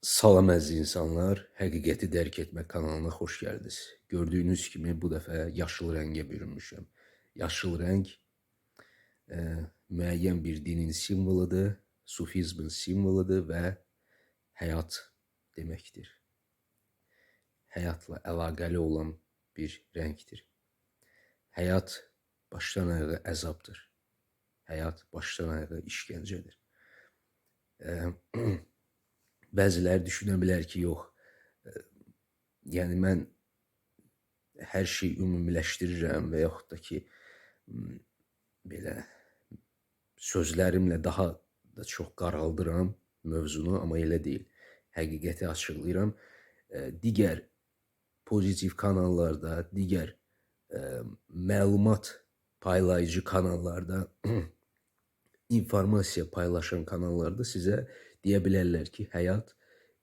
Salam əziz insanlar, Həqiqəti Dərk Etmə kanalına xoş gəldiniz. Gördüyünüz kimi bu dəfə yaşıl rəngə bürünmüşəm. Yaşıl rəng müəyyən bir dinin simvoludur, sufizmin simvoludur və həyat deməkdir. Həyatla əlaqəli olan bir rəngdir. Həyat başdan ayağa əzabdır. Həyat başdan ayağa işgəncədir. Bəziləri düşünə bilər ki, yox, yəni mən hər şeyi ümumiləşdirirəm və yaxud da ki, belə sözlərimlə daha da çox qaraldıram mövzunu, amma elə deyil. Həqiqəti açıqlayıram. Digər pozitiv kanallarda, digər məlumat paylayıcı kanallarda, informasiya paylaşan kanallarda sizə deyə bilərlər ki, həyat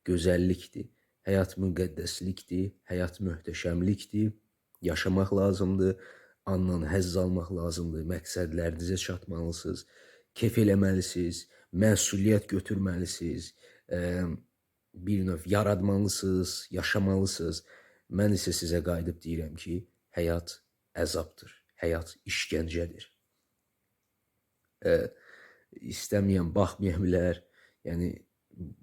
gözəllikdir, həyat müqəddəslikdir, həyat möhtəşəmlikdir, yaşamaq lazımdır, andan həzz almaq lazımdır, məqsədlərinizə çatmalısınız, kef eləməlisiniz, məsuliyyət götürməlisiniz, bir növ yaratmalısınız, yaşamalısınız. Mən isə sizə qayıdıb deyirəm ki, həyat əzabdır, həyat işgəncədir. İstəməyən baxmaya bilər. Yəni,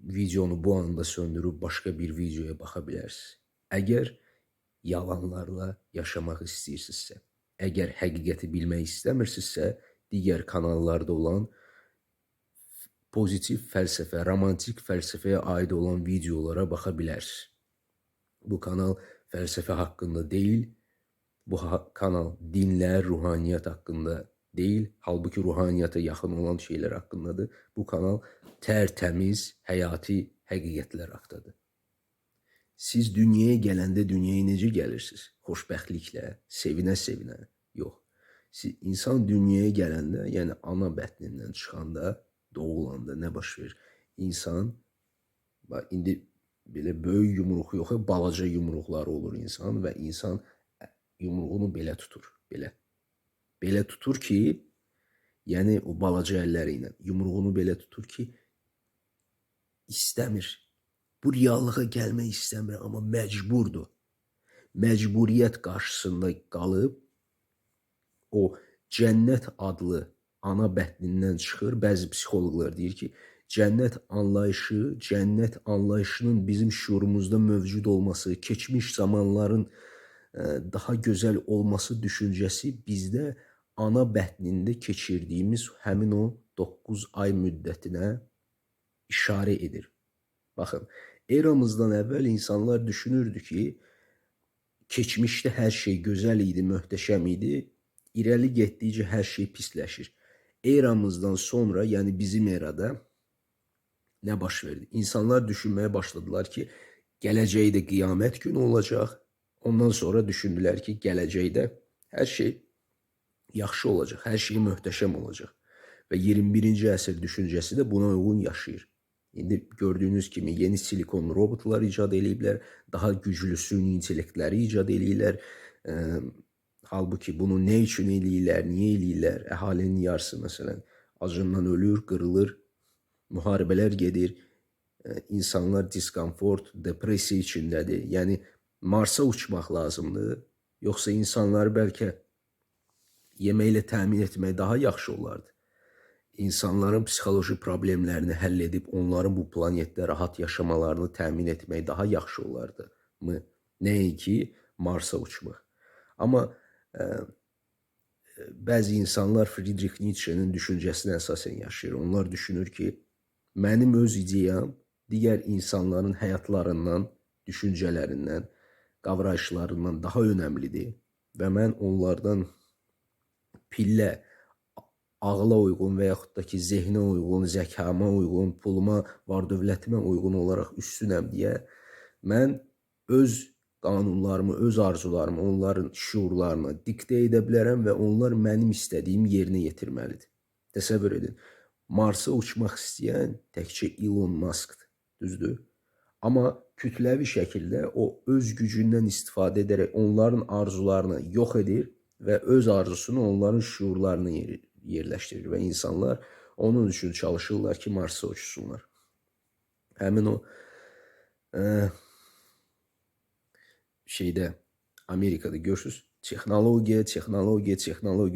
videonu bu anda söndürüb başqa bir videoya baxa bilərsiniz. Əgər yalanlarla yaşamaq istəyirsinizsə, əgər həqiqəti bilmək istəmirsinizsə, digər kanallarda olan pozitiv fəlsəfə, romantik fəlsəfəyə aid olan videolara baxa bilərsiniz. Bu kanal fəlsəfə haqqında deyil, bu kanal dinlər, ruhaniyyat haqqında deyil, halbuki ruhaniyyata yaxın olan şeylər haqqındadır. Bu kanal tərtəmiz həyati həqiqətlər haqqındadır. Siz dünyaya gələndə dünyaya necə gəlirsiniz? Xoşbəxtliklə, sevinə-sevinə? Yox. İnsan dünyaya gələndə, yəni ana bətnindən çıxanda, doğulanda nə baş verir? İnsan, indi belə böyük yumruq yox, balaca yumruqları olur insan və insan yumruğunu belə tutur, belə. Belə tutur ki, yəni o balaca əlləri ilə yumruğunu belə tutur ki, istəmir. Bu reallığa gəlmək istəmir, amma məcburdur. Məcburiyyət qarşısında qalıb, o cənnət adlı ana bətnindən çıxır. Bəzi psixoloqlar deyir ki, cənnət anlayışının bizim şuurumuzda mövcud olması, keçmiş zamanların daha gözəl olması düşüncəsi bizdə ana bətnində keçirdiyimiz həmin o 9 ay müddətinə işarə edir. Baxın, eramızdan əvvəl insanlar düşünürdü ki, keçmişdə hər şey gözəl idi, möhtəşəm idi, irəli getdikcə hər şey pisləşir. Eramızdan sonra, yəni bizim erada nə baş verdi? İnsanlar düşünməyə başladılar ki, gələcəkdə qiyamət günü olacaq. Ondan sonra düşündülər ki, gələcəkdə hər şey yaxşı olacaq, hər şey möhtəşəm olacaq. Və 21-ci əsr düşüncəsi də buna uyğun yaşayır. İndi gördüyünüz kimi yeni silikon robotlar icad ediblər, daha güclü süni intellektləri icad edirlər. Halbuki bunu nə üçün eləyirlər, niyə eləyirlər? Əhalinin yarısı məsələn acından ölür, qırılır, müharibələr gedir, insanlar diskomfort, depressiya içindədir. Yəni Marsa uçmaq lazımdır, yoxsa insanları bəlkə yeməklə təmin etmək daha yaxşı olardı. İnsanların psixoloji problemlərini həll edib onların bu planetdə rahat yaşamalarını təmin etmək daha yaxşı olardı mı? Nəinki Marsa uçmaq. Amma bəzi insanlar Friedrich Nietzsche'nin düşüncəsinə əsasən yaşayır. Onlar düşünür ki, mənim öz ideyam digər insanların həyatlarından, düşüncələrindən, qavrayışlarından daha önəmlidir və mən onlardan pillə, ağla uyğun və yaxud da ki, zehnə uyğun, zəkama uyğun, puluma, var-dövlətimə uyğun olaraq üstünəm deyə mən öz qanunlarımı, öz arzularımı, onların şuurlarına diktə edə bilərəm və onlar mənim istədiyim yerinə yetirməlidir. Təsəvvür edin, Marsa uçmaq istəyən təkcə Elon Musk'dır, düzdür? Amma kütləvi şəkildə o öz gücündən istifadə edərək onların arzularını yox edir və öz arzusunu onların şuurlarına yerləşdirir və insanlar onun üçün çalışırlar ki, Marsa uçsunlar. Həmin o Ə, şeydə Amerikada görürsüz, texnologiya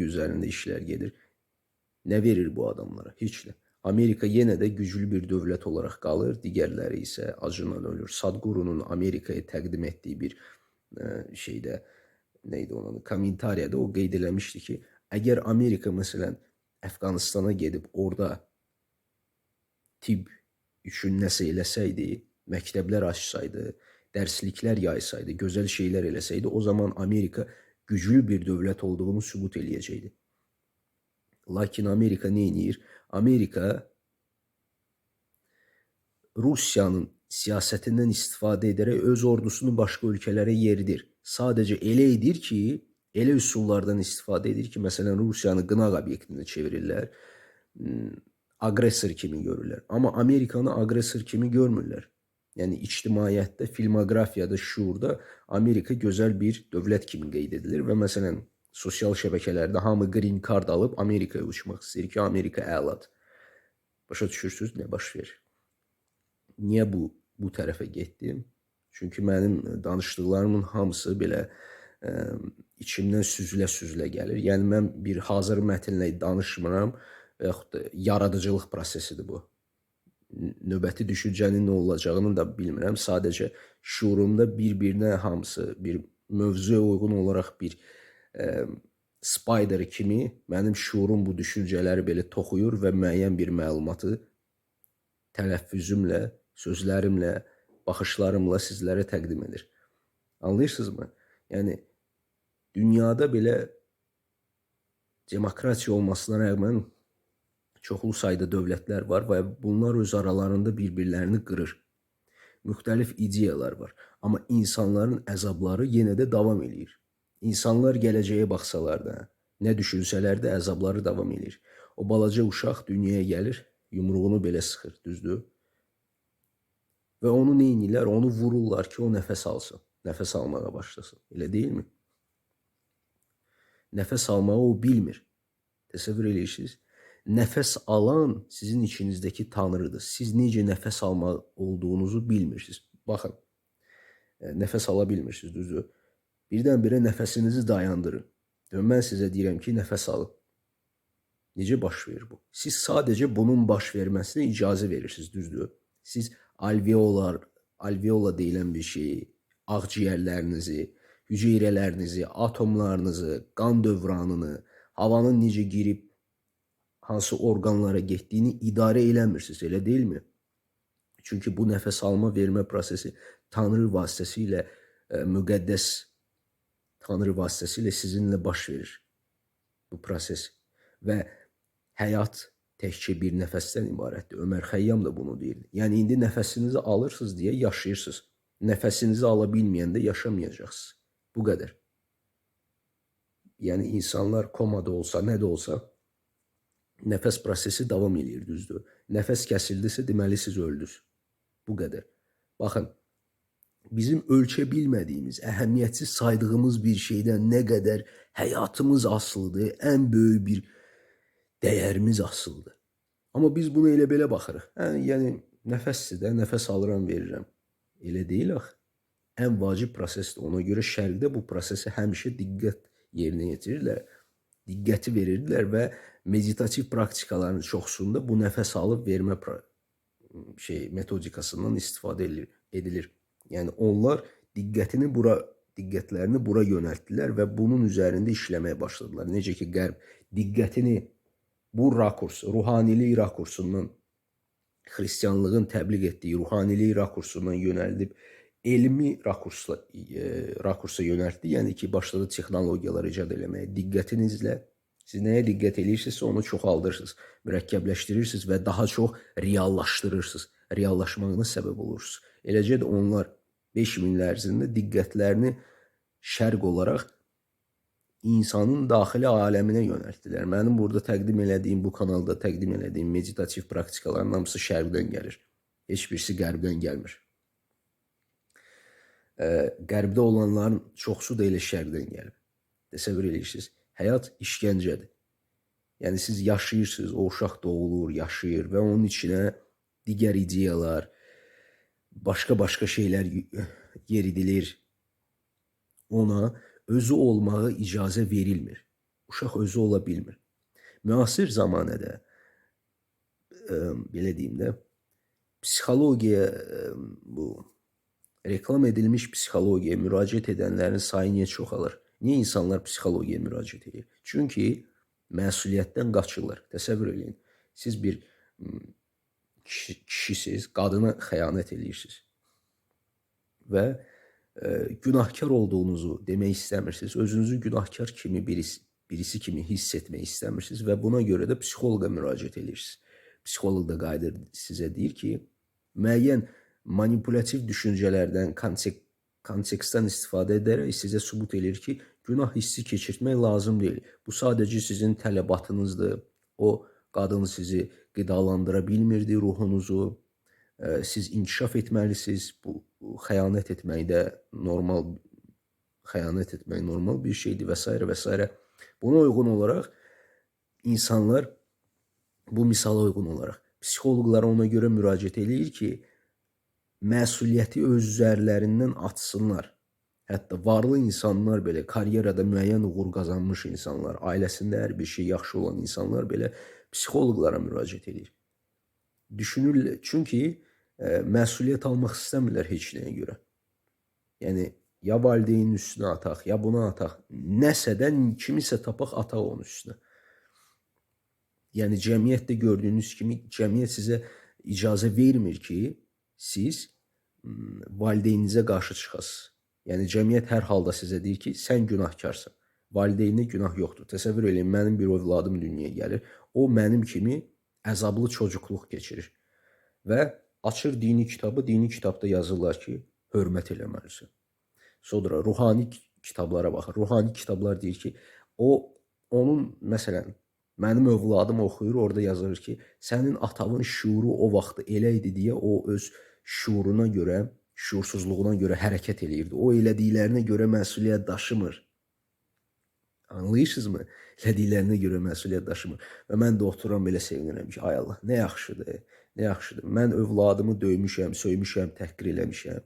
üzərində işlər gedir. Nə verir bu adamlara? Heç nə. Amerika yenə də güclü bir dövlət olaraq qalır, digərləri isə acından ölür. Sadhguru'nun Amerikaya təqdim etdiyi bir şeydə neydi onun kommentariyada o qeyd eləmişdi ki, əgər Amerika məsələn Əfqanistana gedib orada tibb üçün nəsə eləsəydi, məktəblər açsaydı, dərsliklər yaysaydı, gözəl şeylər eləsəydi, o zaman Amerika güclü bir dövlət olduğunu sübut eləyəcəkdi. Lakin Amerika nə edir? Amerika Rusiyanın siyasətindən istifadə edərək öz ordusunu başqa ölkələrə yeridir. Sadəcə elə edir ki, elə üsullardan istifadə edir ki, məsələn Rusiyanı qınaq obyektinə çevirirlər, aqressor kimi görürlər. Amma Amerikanı aqressor kimi görmürlər. Yəni ictimaiyyətdə, filmoqrafiyada, şuurda Amerika gözəl bir dövlət kimi qeyd edilir və məsələn sosial şəbəkələrdə hamı green card alıb Amerikaya uçmaq istəyir ki, Amerika əladır. Başa düşürsünüz nə baş verir? Niyə bu tərəfə getdim? Çünki mənim danışdıqlarımın hamısı belə içimdən süzülə-süzülə gəlir. Yəni mən bir hazır mətnlə danışmıram və yaxud da yaradıcılıq prosesidir bu. Növbəti düşüncənin nə olacağını da bilmirəm. Sadəcə şuurumda bir-birinə hamısı bir mövzuya uyğun olaraq bir spider kimi mənim şuurum bu düşüncələri belə toxuyur və müəyyən bir məlumatı tələffüzümlə, sözlərimlə, baxışlarımla sizlərə təqdim edir. Anlayırsınızmı? Yəni dünyada belə demokratiya olmasına rəğmən çoxlu sayda dövlətlər var və bunlar öz aralarında bir-birlərini qırır. Müxtəlif ideyalar var. Amma insanların əzabları yenə də davam edir. İnsanlar gələcəyə baxsalar da, nə düşünsələr də əzabları davam edir. O balaca uşaq dünyaya gəlir, yumruğunu belə sıxır, düzdür? Və onu nə edirlər? Onu vururlar ki, o nəfəs alsın, nəfəs almağa başlasın. Elə deyilmi? Nəfəs almağı o bilmir. Təsəvvür edirsiniz? Nəfəs alan sizin içinizdəki tanrıdır. Siz necə nəfəs almaq olduğunuzu bilmirsiniz. Baxın, nəfəs ala bilmirsiniz, düzdür? Birdən-birə nəfəsinizi dayandırın. Mən sizə deyirəm ki, nəfəs alın. Necə baş verir bu? Siz sadəcə bunun baş verməsinə icazə verirsiniz, düzdür? Siz alveola deyilən bir şeyi, ağciyərlərinizi, hüceyrələrinizi, atomlarınızı, qan dövranını, havanın necə girib hansı orqanlara getdiyini idarə eləmirsiniz, elə deyilmi? Çünki bu nəfəs alma vermə prosesi Tanrı vasitəsilə, müqəddəs Tanrı vasitəsilə sizinlə baş verir bu proses. Və həyat təkcə bir nəfəsdən ibarətdir. Ömər Xəyyam da bunu deyir. Yəni indi nəfəsinizi alırsınız deyə yaşayırsınız. Nəfəsinizi ala bilməyəndə yaşamayacaqsınız. Bu qədər. Yəni insanlar komada olsa, nə də olsa nəfəs prosesi davam edir, düzdür. Nəfəs kəsildisə deməli siz öldünüz. Bu qədər. Baxın, bizim ölçə bilmədiyimiz, əhəmiyyətsiz saydığımız bir şeydən nə qədər həyatımız asılıdır, ən böyük bir dəyərimiz asılıdır. Amma biz bunu elə belə baxırıq. Yəni nəfəsdir də, nəfəs alıram, verirəm. Elə deyil axı. Ən vacib prosesdir. Ona görə şərqdə bu prosesi həmişə diqqət yerinə yetirirlər. Diqqəti verirdilər və meditativ praktikaların çoxsunda bu nəfəs alıb vermə metodikasından istifadə edilir. Yəni onlar diqqətlərini bura yönəltdilər və bunun üzərində işləməyə başladılar. Necə ki Qərb diqqətini bu rakurs, ruhanilik rakursundan, xristianlığın təbliğ etdiyi ruhanilik rakursundan yönəldib elmi rakursa yönəltdi. Yəni ki, başladı texnologiyalar icad eləməyə. Diqqətinizlə siz nəyə diqqət edirsinizsə onu çoxaldırsınız, mürəkkəbləşdirirsiniz və daha çox reallaşdırırsınız. Reallaşmağına səbəb olursunuz. Eləcə də onlar 5000 il ərzində diqqətlərini şərq olaraq insanın daxili aləminə yönəltdilər. Mənim burada təqdim elədiyim, bu kanalda təqdim elədiyim meditativ praktikaların hamısı şərqdən gəlir. Heç birisi qərbdən gəlmir. Qərbdə olanların çoxsu da elə şərqdən gəlib. Təsəvvür edirsiniz. Həyat işgəncədir. Yəni siz yaşayırsınız, o uşaq doğulur, yaşayır və onun içinə digər ideyalar, başqa şeylər yeridilir. Ona özü olmağa icazə verilmir. Uşaq özü ola bilmir. Müasir zamanədə belə deyim də, psixologiya bu reklam edilmiş psixologiyaya müraciət edənlərin sayı niyə çoxalır? Niyə insanlar psixologiyaya müraciət edir? Çünki məsuliyyətdən qaçırlar. Təsəvvür edin. Siz bir kişisiz, qadına xəyanət edirsiniz və günahkar olduğunuzu demək istəmirsiniz. Özünüzü günahkar kimi birisi kimi hiss etmək istəmirsiniz və buna görə də psixoloqa müraciət edirsiniz. Psixoloq da qayıdır sizə deyir ki, müəyyən manipulativ düşüncələrdən, kontekstdən istifadə edərək sizə sübut edir ki, günah hissi keçirtmək lazım deyil. Bu sadəcə sizin tələbatınızdır. O qadın sizi qidalandıra bilmirdi, ruhunuzu. Siz inkişaf etməlisiniz. Bu xəyanət etmək də normal, xəyanət etmək normal bir şeydir və s. və s. Buna uyğun olaraq insanlar, bu misala uyğun olaraq psixoloqlara ona görə müraciət edir ki, məsuliyyəti öz üzərlərindən atsınlar. Hətta varlı insanlar belə, karyerada müəyyən uğur qazanmış insanlar, ailəsində hər bir şey yaxşı olan insanlar belə psixoloqlara müraciət edir. Düşünürlər, çünki məsuliyyət almaq istəmirlər heç nəyə görə. Yəni, ya valideynin üstünə ataq, ya buna ataq, nəsədən kimisə tapaq, ataq onun üstünə. Yəni, cəmiyyətdə gördüyünüz kimi, cəmiyyət sizə icazə vermir ki, siz valideyninizə qarşı çıxasınız. Yəni, cəmiyyət hər halda sizə deyir ki, sən günahkarsan. Valideyninə günah yoxdur. Təsəvvür edin, mənim bir övladım dünyaya gəlir. O, mənim kimi əzablı çocuqluq keçirir. Və açır dini kitabı, dini kitabda yazırlar ki, hörmət eləməlisin. Sonra ruhani kitablara baxır. Ruhani kitablar deyir ki, onun, məsələn, mənim övladım oxuyur, orada yazılır ki, sənin atavın şuuru o vaxt elə idi deyə o öz şuuruna görə, şuursuzluğuna görə hərəkət eləyirdi. O elədiklərinə görə məsuliyyət daşımır. Anlayırsınızmı? Elədiklərinə görə məsuliyyət daşımır. Və mən də oturam belə sevinirəm ki, ay Allah, nə yaxşıdır, nə yaxşıdır. Mən övladımı döymüşəm, söymüşəm, təhqir eləmişəm,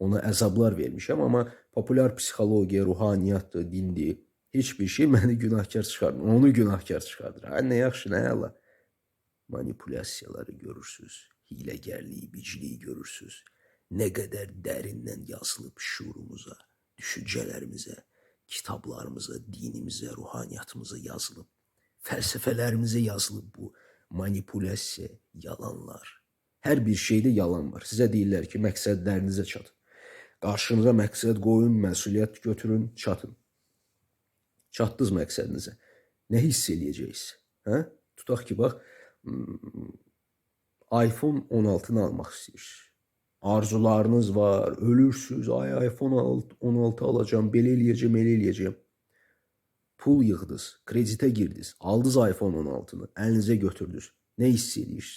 ona əzablar vermişəm, amma populyar psixologiya, ruhaniyyatdır, dindir, heç bir şey məni günahkar çıxarmır, onu günahkar çıxardır. Ha, nə yaxşı, nə əla. Manipulyasiyaları görürsünüz, hiləgərliyi, bicliyi görürsünüz. Nə qədər dərindən yazılıb şuurumuza, düşüncələrimizə, kitablarımıza, dinimizə, ruhaniyyatımıza yazılıb, fəlsəfələrimizə yazılıb bu manipulyasiya, yalanlar. Hər bir şeydə yalan var. Sizə deyirlər ki, məqsədlərinizə çatın. Qarşınıza məqsəd qoyun, məsuliyyət götürün, çatın. Çatdınız məqsədinizə. Nə hiss eləyəcəksiniz? Hə? Tutaq ki, bax, iPhone 16-nı almaq istəyirsiniz. Arzularınız var, ölürsünüz, ay iPhone 16 alacağım, belə eləyəcəm, elə eləyəcəm. Pul yığdınız, kreditə girdiniz, aldınız iPhone 16-nı, əlinizə götürdünüz. Nə hiss edirsiniz?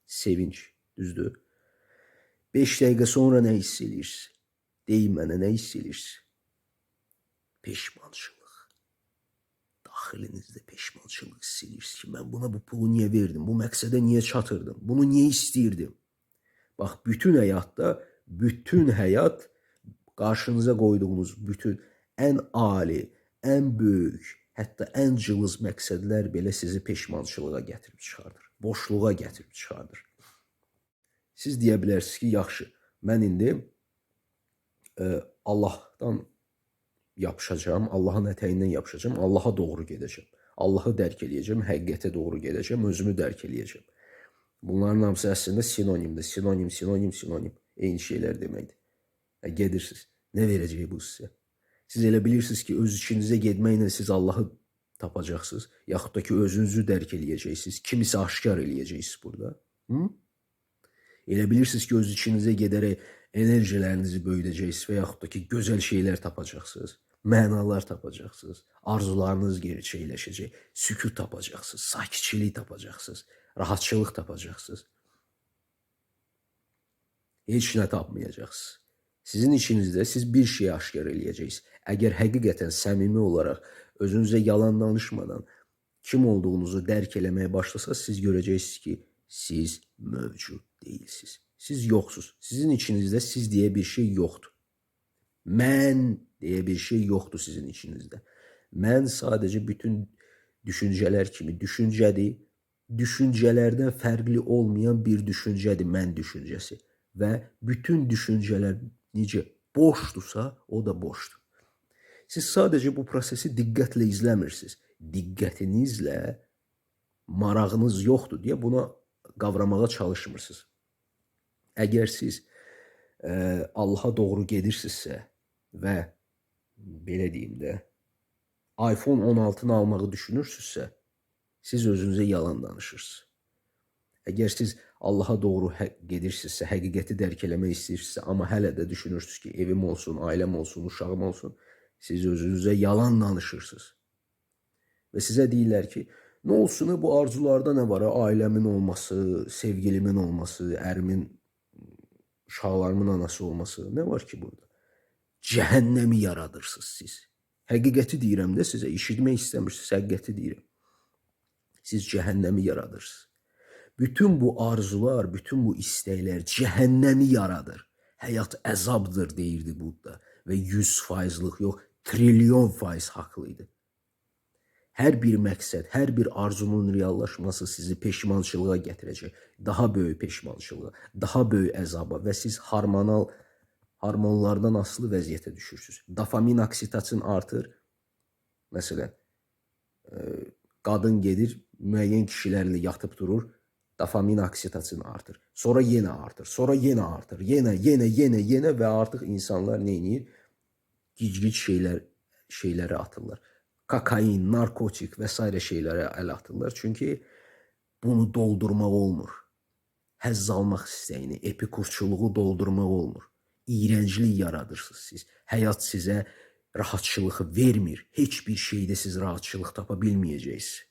Sevinç, düzdür. 5 dəqiqə sonra nə hiss edirsiniz? Deyin mənə, nə hiss edirsiniz? Peşmançılıq. Daxilinizdə peşmançılıq hiss edirsiniz ki, mən buna bu pulu niyə verdim? Bu məqsədə niyə çatırdım? Bunu niyə istəyirdim? Bax, bütün həyat qarşınıza qoyduğunuz bütün ən ali, ən böyük, hətta ən cılız məqsədlər belə sizi peşmançılığa gətirib çıxardır. Boşluğa gətirib çıxardır. Siz deyə bilərsiniz ki, yaxşı, mən indi Allahdan yapışacağım, Allahın ətəyindən yapışacağım, Allaha doğru gedəcəm. Allahı dərk eləyəcəm, həqiqətə doğru gedəcəm, özümü dərk eləyəcəm. Bunların hamısı əslində sinonimdir. Sinonim. Eyni şeylər deməkdir. Gedirsiniz. Nə verəcək bu sizə? Siz elə bilirsiniz ki, öz içinizə getməklə siz Allahı tapacaqsınız, yaxud da ki, özünüzü dərk eləyəcəksiniz, kimisə aşkar eləyəcəksiniz burada. Elə bilirsiniz ki, öz içinizə gedərək enerjilərinizi böyüdəcəksiniz və yaxud da ki, gözəl şeylər tapacaqsınız, mənalar tapacaqsınız, arzularınız gerçəkləşəcək, sükut tapacaqsınız, sakitçilik tapacaqsınız, rahatçılıq tapacaqsınız. Heç nə tapmayacaqsınız. Sizin içinizdə siz bir şey aşkar eləyəcəksiniz. Əgər həqiqətən səmimi olaraq, özünüzə yalan danışmadan kim olduğunuzu dərk eləməyə başlasaq, siz görəcəksiniz ki, Siz mövcud değilsiniz. Siz yoxsuz. Sizin içinizdə siz deyə bir şey yoxdur. Mən deyə bir şey yoxdur sizin içinizdə. Mən sadəcə bütün düşüncələr kimi düşüncədir. Düşüncələrdən fərqli olmayan bir düşüncədir mən düşüncəsi. Və bütün düşüncələr necə boşdursa, o da boşdur. Siz sadəcə bu prosesi diqqətlə izləmirsiniz. Diqqətinizlə marağınız yoxdur deyə buna qavramağa çalışmırsınız. Əgər siz Allaha doğru gedirsinizsə və belə deyim də iPhone 16-nı almağı düşünürsünüzsə, siz özünüzə yalan danışırsınız. Əgər siz Allaha doğru gedirsinizsə, həqiqəti dərk eləmək istəyirsinizsə, amma hələ də düşünürsünüz ki, evim olsun, ailəm olsun, uşağım olsun, siz özünüzə yalan danışırsınız. Və sizə deyirlər ki, nə olsun, bu arzularda nə var? Ailəmin olması, sevgilimin olması, ərimin, uşaqlarımın anası olması. Nə var ki burada? Cəhənnəmi yaradırsınız siz. Həqiqəti deyirəm də sizə, eşitmək istəmirsiniz, həqiqəti deyirəm. Siz cəhənnəmi yaradırsınız. Bütün bu arzular, bütün bu istəklər cəhənnəmi yaradır. Həyat əzabdır deyirdi Budda və 100%'lıq yox, trilyon% haqlıydı. Hər bir məqsəd, hər bir arzunun reallaşması sizi peşmançılığa gətirəcək. Daha böyük peşmançılığa, daha böyük əzaba və siz hormonlardan asılı vəziyyətə düşürsünüz. Dopamin oksitosin artır. Məsələn, qadın gedir, müəyyən kişilərlə yatıb durur, dopamin oksitosin artır. Sonra yenə artır, sonra yenə artır. Yenə və artıq insanlar nə edir? Gic-gic şeyləri atırlar. Kokain, narkotik və s. şeylərə əl atırlar. Çünki bunu doldurmaq olmur. Həzz almaq istəyini, epikurçuluğu doldurmaq olmur. İğrənclik yaradırsınız siz. Həyat sizə rahatçılığı vermir. Heç bir şeydə siz rahatçılıq tapa bilməyəcəksiniz.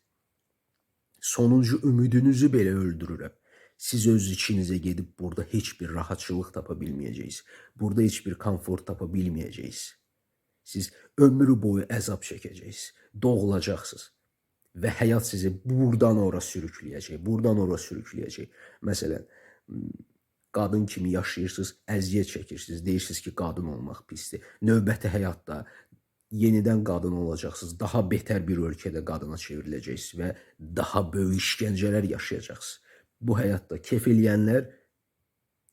Sonuncu ümidinizi belə öldürürəm. Siz öz içinizə gedib burada heç bir rahatçılıq tapa bilməyəcəksiniz. Burada heç bir komfort tapa bilməyəcəksiniz. Siz ömrü boyu əzab çəkəcəksiniz, doğulacaqsınız və həyat sizi buradan ora sürükləyəcək, buradan ora sürükləyəcək. Məsələn, qadın kimi yaşayırsınız, əziyyət çəkirsiniz, deyirsiniz ki, qadın olmaq pisdir. Növbəti həyatda yenidən qadın olacaqsınız, daha betər bir ölkədə qadına çevriləcəksiniz və daha böyük işgəncələr yaşayacaqsınız. Bu həyatda kef eləyənlər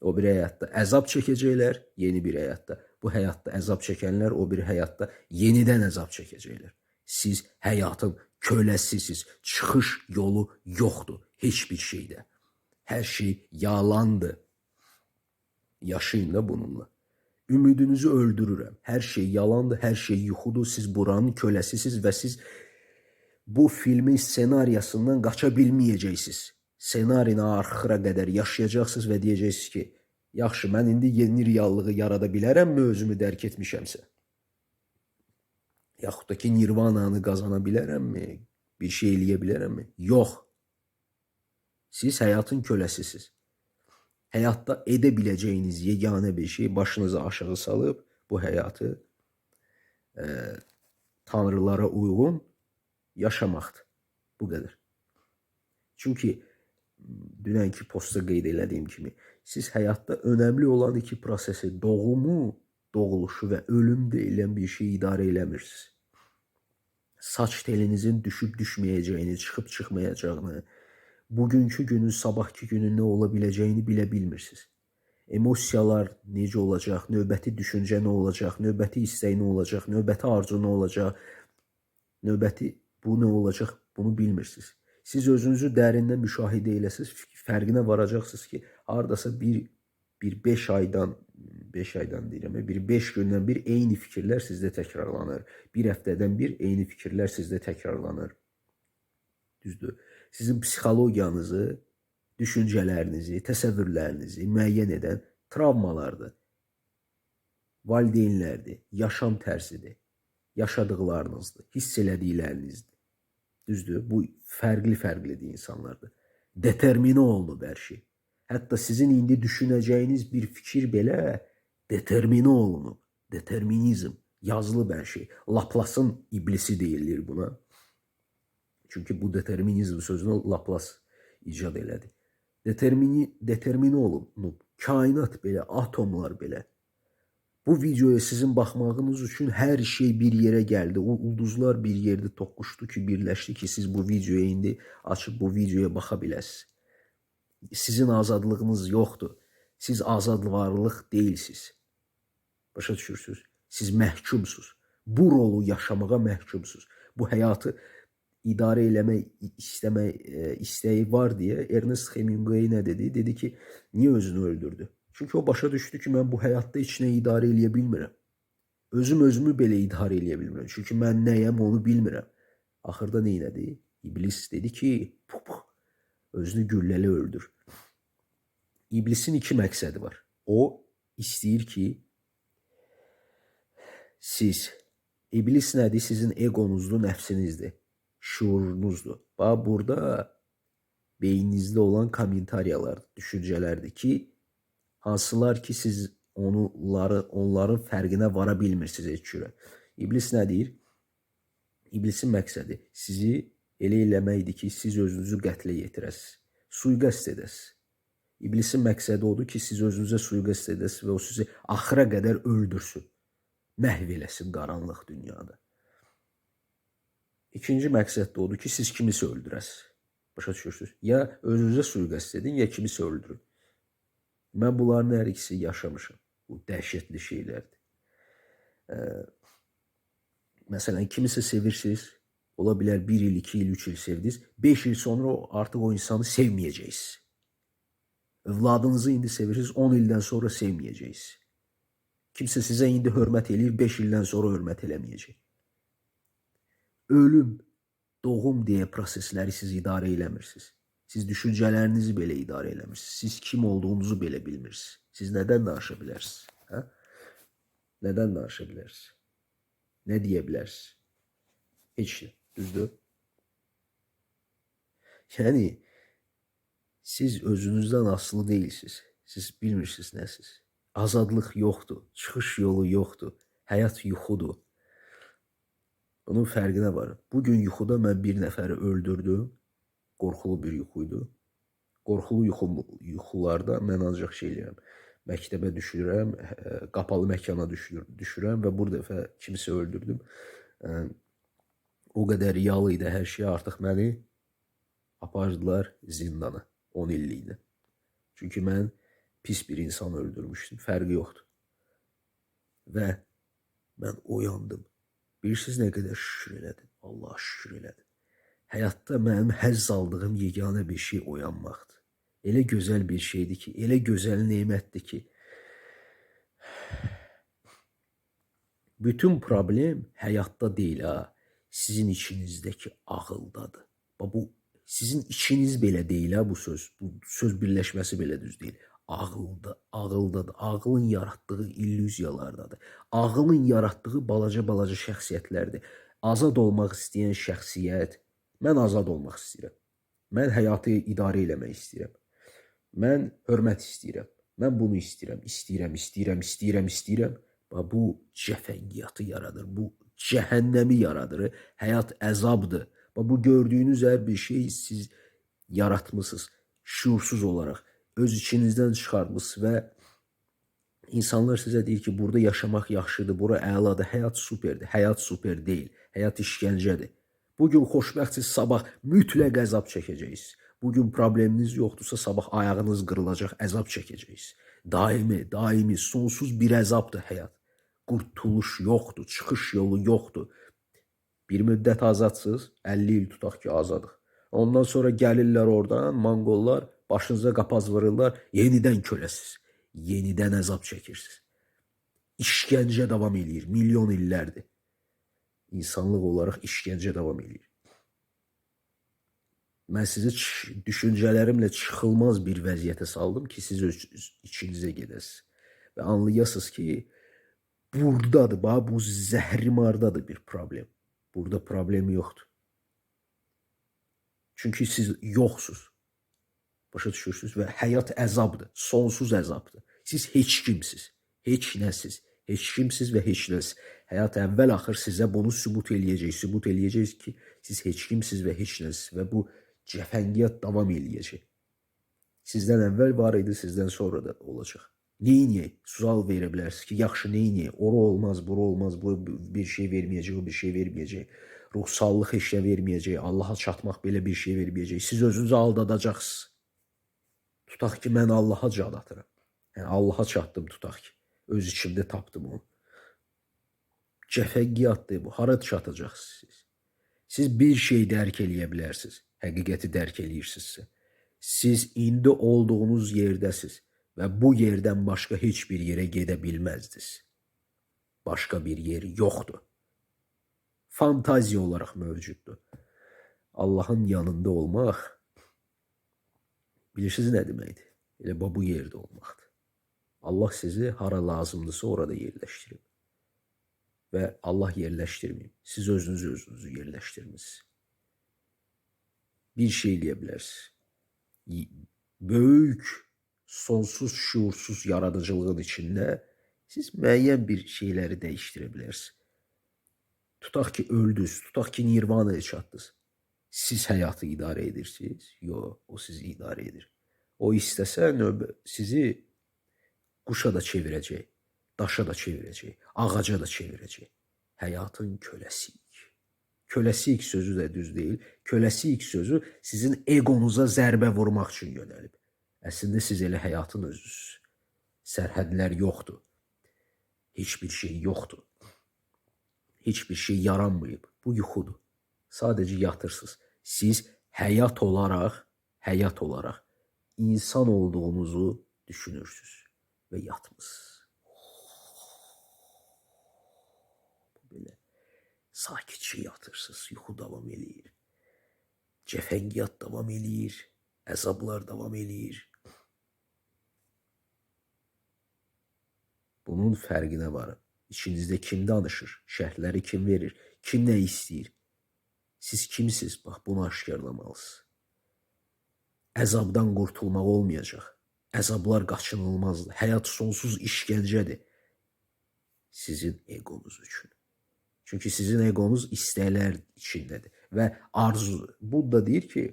o bir həyatda əzab çəkəcəklər, yeni bir həyatda. Bu həyatda əzab çəkənlər o bir həyatda yenidən əzab çəkəcəklər. Siz həyatın köləsisiniz. Çıxış yolu yoxdur heç bir şeydə. Hər şey yalandır. Yaşayın da bununla. Ümidinizi öldürürəm. Hər şey yalandır, hər şey yuxudur. Siz buranın köləsisiniz və siz bu filmin ssenariyasından qaça bilməyəcəksiniz. Ssenarini axıra qədər yaşayacaqsınız və deyəcəksiniz ki, yaxşı, mən indi yeni reallığı yarada bilərəmmi özümü dərk etmişəmsə? Yaxud da ki, nirvananı qazana bilərəmmi? Bir şey eləyə bilərəmmi? Yox. Siz həyatın köləsisiniz. Həyatda edə biləcəyiniz yeganə bir şey başınızı aşağı salıb bu həyatı tanrılara uyğun yaşamaqdır. Bu qədər. Çünki dünənki postda qeyd elədiyim kimi, siz həyatda önəmli olan iki prosesi, doğumu, doğuluşu və ölüm deyilən bir şey idarə eləmirsiniz. Saç telinizin düşüb düşməyəcəyini, çıxıb çıxmayacağını, bugünkü günün, sabahki günün nə ola biləcəyini bilə bilmirsiniz. Emosiyalar necə olacaq, növbəti düşüncə nə olacaq, növbəti istək nə olacaq, növbəti arzu nə olacaq, növbəti bu nə olacaq, bunu bilmirsiniz. Siz özünüzü dərindən müşahidə eləsiniz, fərqinə varacaqsınız ki, haradasa bir 5 aydan deyirəm, bir 5 gündən bir eyni fikirlər sizdə təkrarlanır. Bir həftədən bir eyni fikirlər sizdə təkrarlanır. Düzdür. Sizin psixologiyanızı, düşüncələrinizi, təsəvvürlərinizi müəyyən edən travmalardır, valideynlərdir, yaşam tərzidir, yaşadıqlarınızdır, hiss elədiklərinizdir. Düzdür, bu fərqli-fərqlidir insanlardır. Determine olunub hər şey. Hətta sizin indi düşünəcəyiniz bir fikir belə determine olunub. Determinizm, yazılıb hər şey. Laplasın iblisi deyilir buna. Çünki bu determinizm sözünü Laplace icad elədi. Determini olunub. Kainat belə, atomlar belə. Bu videoya sizin baxmağınız üçün hər şey bir yerə gəldi. O ulduzlar bir yerdə toqquşdu ki, birləşdi ki, siz bu videoya indi açıb bu videoya baxa biləsiniz. Sizin azadlığınız yoxdur. Siz azad varlıq deyilsiniz. Başa düşürsünüz? Siz məhkumsuz. Bu rolu yaşamağa məhkumsuz. Bu həyatı idarə eləmək istəyi var deyə Ernest Hemingway nə dedi? Dedi ki, niyə özünü öldürdü? Çünki o başa düşdü ki, mən bu həyatda heç nə idarə eləyə bilmirəm. Özümü belə idarə eləyə bilmirəm. Çünki mən nəyəm onu bilmirəm. Axırda nə elədi? İblis dedi ki, özünü gülləli öldür. İblisin iki məqsədi var. O istəyir ki, İblis nədir? Sizin egonuzdur, nəfsinizdir, şuurunuzdur. Bax, burada beyninizdə olan kommentariyalar, düşüncələrdir ki, hansılar ki, siz onların fərqinə vara bilmirsiniz heç cürə. İblis nə deyir? İblisin məqsədi sizi elə eləməkdir ki, siz özünüzü qətlə yetirəsiniz, sui-qəsd edəsiniz. İblisin məqsədi odur ki, siz özünüzə sui-qəsd edəsiniz və o sizi axıra qədər öldürsün, məhv eləsin qaranlıq dünyada. İkinci məqsəd də odur ki, siz kimisə öldürəsiniz. Başa düşürsünüz? Ya özünüzə sui-qəsd edin, ya kimisə öldürün. Mən bunların hər ikisi yaşamışım. Bu dəhşətli şeylərdir. Məsələn, kimisə sevirsiniz, ola bilər 1 il, 2 il, 3 il sevdiniz, 5 il sonra artıq o insanı sevməyəcəksiniz. Övladınızı indi sevirsiniz, 10 ildən sonra sevməyəcəksiniz. Kimsə sizə indi hörmət eləyir, 5 ildən sonra hörmət eləməyəcək. Ölüm, doğum deyə prosesləri siz idarə eləmirsiniz. Siz düşüncələrinizi belə idarə eləmirsiniz. Siz kim olduğunuzu belə bilmirsiniz. Siz nədən danışa bilərsiniz? Hə? Nədən danışa bilərsiniz? Nə deyə bilərsiniz? Heç nə, düzdür? Yəni, siz özünüzdən asılı deyilsiniz. Siz bilmirsiniz nəsiz. Azadlıq yoxdur, çıxış yolu yoxdur, həyat yuxudur. Onun fərqinə varım. Bugün yuxuda mən bir nəfəri öldürdüm, qorxulu bir yuxuydu. Qorxulu yuxularda mən ancaq şey eləyirəm, məktəbə düşürəm, qapalı məkana düşürəm və bu dəfə kimsə öldürdüm. O qədər real idi hər şey, artıq məni apardılar zindana 10 illiklə. Çünki mən pis bir insan öldürmüşdüm, fərqi yoxdur. Və mən oyandım. Bilirsiniz nə qədər şükür elədim? Allah şükür elədim. Həyatda mənim həzz aldığım yeganə bir şey oyanmaqdır. Elə gözəl bir şeydir ki, elə gözəl nemətdir ki, bütün problem həyatda deyil, sizin içinizdəki ağıldadır. Bu sizin içiniz belə deyil, bu söz birləşməsi belə düz deyil. Ağıldadır, ağılın yaratdığı illüziyalardadır. Ağılın yaratdığı balaca şəxsiyyətlərdir. Azad olmaq istəyən şəxsiyyət, mən azad olmaq istəyirəm. Mən həyatı idarə eləmək istəyirəm. Mən hörmət istəyirəm. Mən bunu istəyirəm. Bu cəfəngiyyatı yaradır, bu cəhənnəmi yaradır. Həyat əzabdır. Bu gördüyünüz hər bir şey siz yaratmışsınız, şuursuz olaraq. Öz içinizdən çıxartmışsınız və insanlar sizə deyir ki, burada yaşamaq yaxşıdır, bura əladır, həyat superdir. Həyat super deyil, həyat işgəncədir. Bugün xoşbəxtsiz, sabah mütləq əzab çəkəcəksiniz. Bugün probleminiz yoxdursa, sabah ayağınız qırılacaq, əzab çəkəcəksiniz. Daimi, sonsuz bir əzabdır həyat. Qurtuluş yoxdur, çıxış yolu yoxdur. Bir müddət azadsınız, 50 il tutaq ki, azadıq. Ondan sonra gəlirlər oradan, Monqollar, başınıza qapaz vururlar, yenidən köləsiz, yenidən əzab çəkirsiniz. İşgəncə davam edir, milyon illərdir. İnsanlıq olaraq işgəncə davam edir. Mən sizi düşüncələrimlə çıxılmaz bir vəziyyətə saldım ki, siz öz içinizə gedəsiniz. Və anlayasınız ki, buradadır, bu zəhrimardadır bir problem. Burada problem yoxdur. Çünki siz yoxsuz. Başa düşürsünüz və həyat əzabdır, sonsuz əzabdır. Siz heç kimsiz, heç nəsiz, heç kimsiz və heç nəsiz. Həyat əvvəl axır sizə bunu sübut eləyəcək ki, siz heç kimsiz və heç nəsiz və bu cəfəngiyyat davam eləyəcək. Sizdən əvvəl var idi, sizdən sonra da olacaq. Neyniyək? Sual verə bilərsiniz ki, yaxşı neyniyək? Ora olmaz, bura olmaz, bu bir şey verməyəcək, o bir şey verməyəcək. Ruhsallıq heç nə verməyəcək, Allaha çatmaq belə bir şey verməyəcək. Siz özünüzü aldadacaqsınız. Tutaq ki, mən Allaha can atıram. Yəni, Allaha çatdım tutaq ki. Öz içimdə tapdım onu. Cəfəngiyatdır bu. Hara çatacaqsınız siz? Siz bir şey dərk eləyə bilərsiniz. Həqiqəti dərk eləyirsinizsə. Siz indi olduğunuz yerdəsiz və bu yerdən başqa heç bir yerə gedə bilməzdiniz. Başqa bir yer yoxdur. Fantaziya olaraq mövcuddur. Allahın yanında olmaq, bilirsiniz nə deməkdir? Elə bu yerdə olmaqdır. Allah sizi hara lazımdırsa orada yerləşdirib. Və Allah yerləşdirməyib. Siz özünüzü yerləşdirmişsiniz. Bir şey eləyə bilərsiniz. Böyük, sonsuz, şuursuz yaradıcılığın içində siz müəyyən bir şeyləri dəyişdirə bilərsiniz. Tutaq ki, öldünüz, tutaq ki, nirvanaya çatdınız. Siz həyatı idarə edirsiniz? Yox, o sizi idarə edir. O istəsə sizi quşa da çevirəcək, daşa da çevirəcək, ağaca da çevirəcək. Həyatın köləsiyik. Köləsiyik sözü də düz deyil. Köləsiyik sözü sizin egonuza zərbə vurmaq üçün yönəlib. Əslində siz elə həyatın özünüzsünüz. Sərhədlər yoxdur. Heç bir şey yoxdur. Heç bir şey yaranmayıb. Bu yuxudur. Sadəcə yatırsınız. Siz həyat olaraq insan olduğunuzu düşünürsünüz və yatmısınız. Belə sakitcə yatırsınız, yuxu davam eləyir. Cəfəngiyat davam eləyir, əzablar davam eləyir. Bunun fərqinə varın. İçinizdə kim danışır, şərhləri kim verir, kim nə istəyir? Siz kimsiniz? Bax, bunu aşkarlamalısınız. Əzabdan qurtulmaq olmayacaq. Əzablar qaçınılmazdır. Həyat sonsuz işgəncədir. Sizin egonuz üçün. Çünki sizin egonuz istəklər içindədir və arzudur. Budda deyir ki,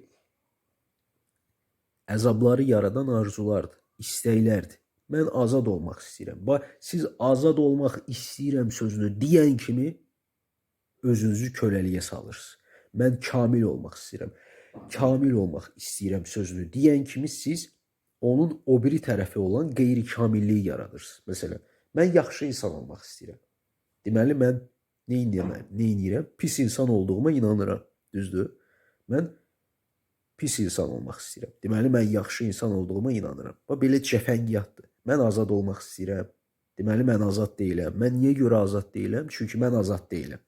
əzabları yaradan arzulardır, istəklərdir. Mən azad olmaq istəyirəm. Siz azad olmaq istəyirəm sözünü deyən kimi özünüzü köləliyə salırsınız. Mən kamil olmaq istəyirəm. Kamil olmaq istəyirəm sözünü deyən kimi siz onun o biri tərəfi olan qeyri-kamilliyi yaradırsınız. Məsələn, mən yaxşı insan olmaq istəyirəm. Deməli, mən nə edirəm? Pis insan olduğuma inanıram. Düzdür? Mən pis insan olmaq istəyirəm. Deməli, mən yaxşı insan olduğuma inanıram. Belə cəfəngiyatdır. Mən azad olmaq istəyirəm. Deməli, mən azad deyiləm. Mən niyə görə azad deyiləm? Çünki mən azad deyiləm.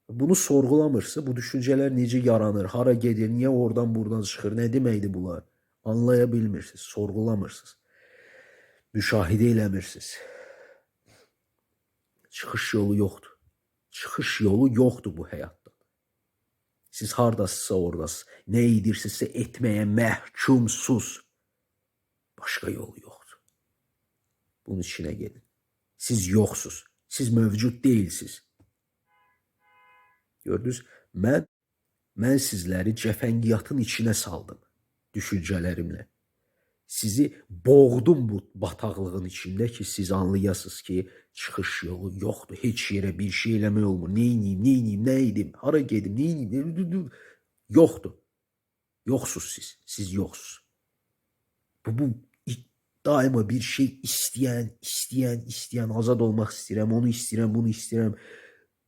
Bunu sorğulamırsa, bu düşüncələr necə yaranır, hara gedir, niyə oradan buradan çıxır, nə deməkdir bunlar? Anlaya bilmirsiniz, sorğulamırsınız. Müşahidə eləmirsiniz. Çıxış yolu yoxdur. Çıxış yolu yoxdur bu həyatdan. Siz hardasınızsa oradasınız. Nə edirsinizsə etməyə məhkumsuz. Başqa yolu yoxdur. Bunun içinə gedin. Siz yoxsuz. Siz mövcud deyilsiniz. Gördünüz, mən sizləri cəfəngiyatın içinə saldım düşüncələrimlə. Sizi boğdum bu bataqlığın içində ki, siz anlayasınız ki, çıxış yolu yoxdur. Heç yerə bir şey eləmək olmur. Neyniyim, nə edim, hara gedim, neyniyim, yoxdur. Yoxsuz siz, siz yoxsuz. Bu daima bir şey istəyən, azad olmaq istəyirəm, onu istəyirəm, bunu istəyirəm.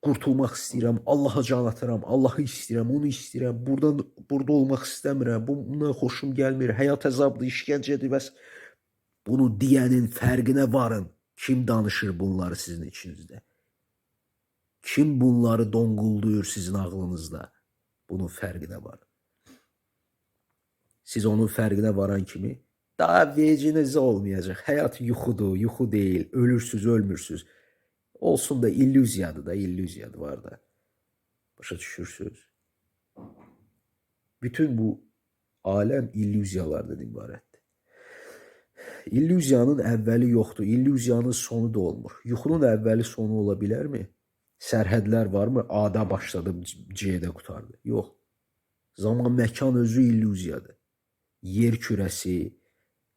Qurtulmaq istəyirəm, Allaha can atıram, Allahı istəyirəm, onu istəyirəm, burada olmaq istəmirəm, buna xoşum gəlmir, həyat əzabdır, işgəncədir və bunu deyənin fərqinə varın. Kim danışır bunları sizin içinizdə? Kim bunları donqulduyur sizin ağlınızda? Bunun fərqinə varın. Siz onun fərqinə varan kimi daha vecinizə olmayacaq. Həyat yuxudur, yuxu deyil, ölürsüz, ölmürsüz. Olsun da illüziyadır var da. Başa düşürsünüz? Bütün bu aləm illüziyalardan ibarətdir. İllüziyanın əvvəli yoxdur, illüziyanın sonu da olmur. Yuxunun əvvəli sonu ola bilərmi? Sərhədlər varmı? A-da başladım, C-də qutardı. Yox. Zaman, məkan özü illüziyadır. yer kürəsi,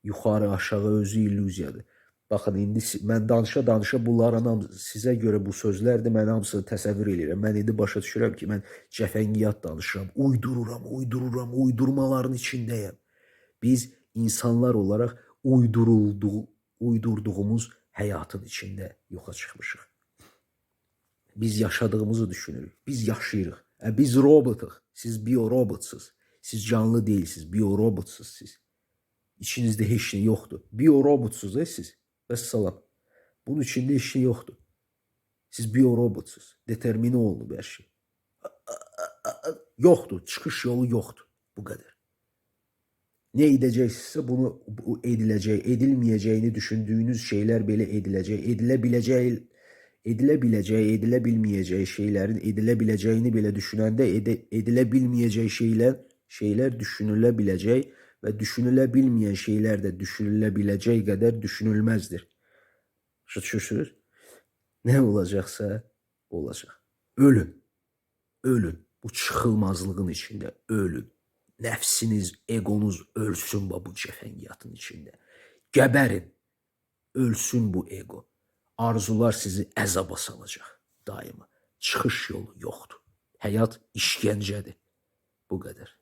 yuxarı aşağı özü illüziyadır. Baxın, indi mən danışa bunların hamısı, sizə görə bu sözlərdir, mən hamısını təsəvvür edirəm. Mən indi başa düşürəm ki, mən cəfəngiyat danışıram, uydurmaların içindəyəm. Biz insanlar olaraq uydurduğumuz həyatın içində yoxa çıxmışıq. Biz yaşadığımızı düşünürük, biz yaşayırıq. Biz robotuq, siz biorobotsuz, siz canlı deyilsiniz, biorobotsuz siz. İçinizdə heç nə yoxdur. Biorobotsuz siz. Vəssalam. Bunun içində heç nə yoxdur. Siz biorobotsuz. Determine olunub hər şey. Yoxdur. Çıxış yolu yoxdur. Bu qədər. Nə edəcəksinizsə bunu ediləcək. Edilməyəcəyini düşündüyünüz şeylər belə ediləcək. Edilə bilməyəcəyi şeylərin edilə biləcəyini belə düşünəndə edilə bilməyəcək şeylər düşünülə biləcək və düşünülə bilməyən şeylər də düşünülə biləcək qədər düşünülməzdir. Şükürsünüz. Nə olacaqsa olacaq. Ölün. Ölün. Bu çıxılmazlığın içində ölün. Nəfsiniz, egonuz ölsün bu cəfəngiyatın içində. Gəbərin. Ölsün bu ego. Arzular sizi əzaba salacaq daima. Çıxış yolu yoxdur. Həyat işgəncədir. Bu qədər.